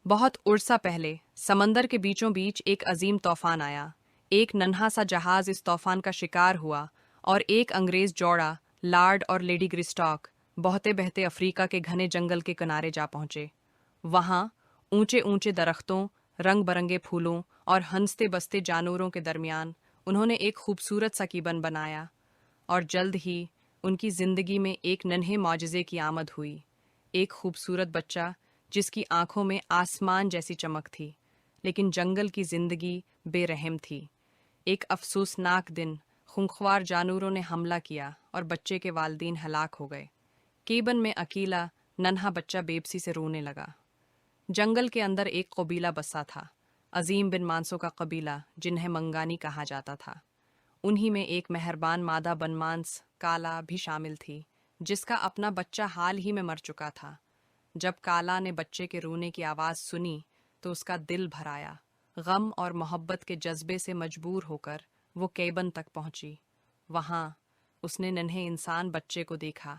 बहुत उरसा पहले समंदर के बीचों बीच एक अजीम तूफान आया। एक नन्हा सा जहाज इस तूफान का शिकार हुआ और एक अंग्रेज जोड़ा, लॉर्ड और लेडी ग्रिस्टॉक, बहते बहते अफ्रीका के घने जंगल के किनारे जा पहुंचे। वहां ऊंचे ऊंचे दरख्तों, रंग बरंगे फूलों और हंसते बसते जानवरों के दरमियान उन्होंने एक खूबसूरत सा कीबन बनाया, और जल्द ही उनकी जिंदगी में एक नन्हे मौजज़े की आमद हुई। एक खूबसूरत बच्चा जिसकी आंखों में आसमान जैसी चमक थी, लेकिन जंगल की जिंदगी बेरहम थी। एक अफसोसनाक दिन, खूंखार जानवरों ने हमला किया और बच्चे के वालिदैन हलाक हो गए। केबन में अकेला नन्हा बच्चा बेबसी से रोने लगा। जंगल के अंदर एक कबीला बसा था, अजीम बिन मानसों का कबीला, जिन्हें मंगानी कहा जाता था। उन्हीं में एक मेहरबान मादा बनमांस काला भी शामिल थी, जिसका अपना बच्चा हाल ही में मर चुका था। जब काला ने बच्चे के रोने की आवाज़ सुनी तो उसका दिल भर आया। गम और मोहब्बत के जज्बे से मजबूर होकर वो केबन तक पहुंची। वहां उसने नन्हे इंसान बच्चे को देखा।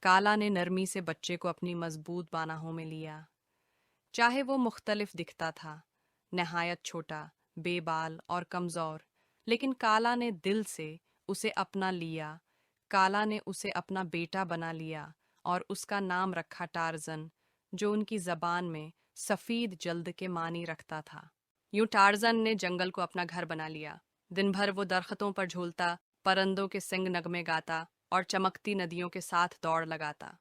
काला ने नरमी से बच्चे को अपनी मजबूत बाहों में लिया। चाहे वो मुख्तलिफ दिखता था, नहायत छोटा, बेबाल और कमज़ोर, लेकिन काला ने दिल से उसे अपना लिया। काला ने उसे अपना बेटा बना लिया और उसका नाम रखा टार्जन, जो उनकी ज़बान में सफ़ीद जल्द के मानी रखता था। यूं टार्जन ने जंगल को अपना घर बना लिया। दिन भर वो दरख्तों पर झूलता, परिंदों के सिंग नगमे गाता और चमकती नदियों के साथ दौड़ लगाता।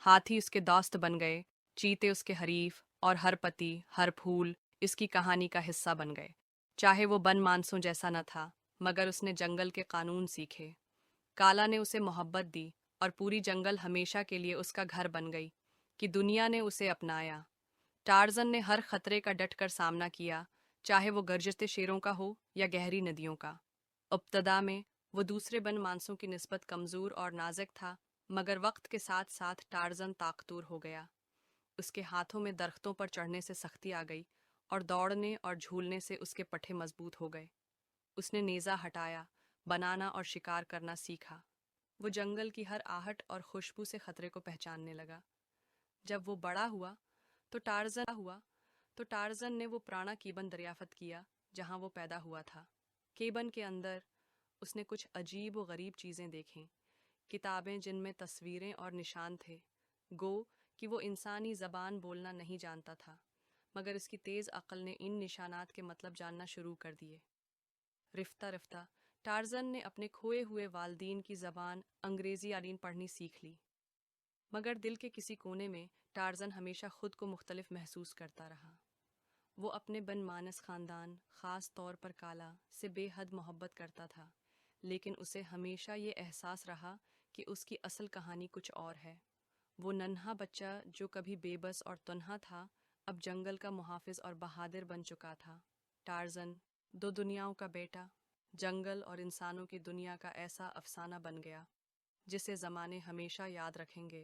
हाथी उसके दोस्त बन गए, चीते उसके हरीफ, और हर पति हर फूल इसकी कहानी का हिस्सा बन गए। चाहे वो बन मानसों जैसा न था, मगर उसने जंगल के कानून सीखे। काला ने उसे मोहब्बत दी और पूरी जंगल हमेशा के लिए उसका घर बन गई कि दुनिया ने उसे अपनाया। टार्जन ने हर खतरे का डटकर सामना किया, चाहे वो गरजते शेरों का हो या गहरी नदियों का। इब्तदा में वो दूसरे बन मानसों की निस्बत कमज़ोर और नाजुक था, मगर वक्त के साथ साथ टार्जन ताकतवर हो गया। उसके हाथों में दरख्तों पर चढ़ने से सख्ती आ गई और दौड़ने और झूलने से उसके पट्टे मजबूत हो गए। उसने नेज़ा हटाया, बनाना और शिकार करना सीखा। वो जंगल की हर आहट और खुशबू से खतरे को पहचानने लगा। जब वो बड़ा हुआ तो टार्जन ने वो पुराना केबन दरियाफ्त किया जहां वो पैदा हुआ था। केबन के अंदर उसने कुछ अजीब व गरीब चीज़ें देखीं। किताबें जिनमें तस्वीरें और निशान थे। गो कि वो इंसानी ज़बान बोलना नहीं जानता था, मगर इसकी तेज़ अक्ल ने इन निशानात के मतलब जानना शुरू कर दिए। रिफ्ता रिफ्ता टार्जन ने अपने खोए हुए वालदीन की ज़बान अंग्रेज़ी आलीन पढ़नी सीख ली, मगर दिल के किसी कोने में टार्जन हमेशा खुद को मुख्तलिफ महसूस करता रहा। वो अपने बन मानस ख़ानदान, ख़ास तौर पर काला, से बेहद मोहब्बत करता था, लेकिन उसे हमेशा ये एहसास रहा कि उसकी असल कहानी कुछ और है। वो नन्हा बच्चा जो कभी बेबस और तन्हा था, अब जंगल का मुहाफिज और बहादुर बन चुका था। टार्जन, दो दुनियाओं का बेटा, जंगल और इंसानों की दुनिया का ऐसा अफसाना बन गया जिसे ज़माने हमेशा याद रखेंगे।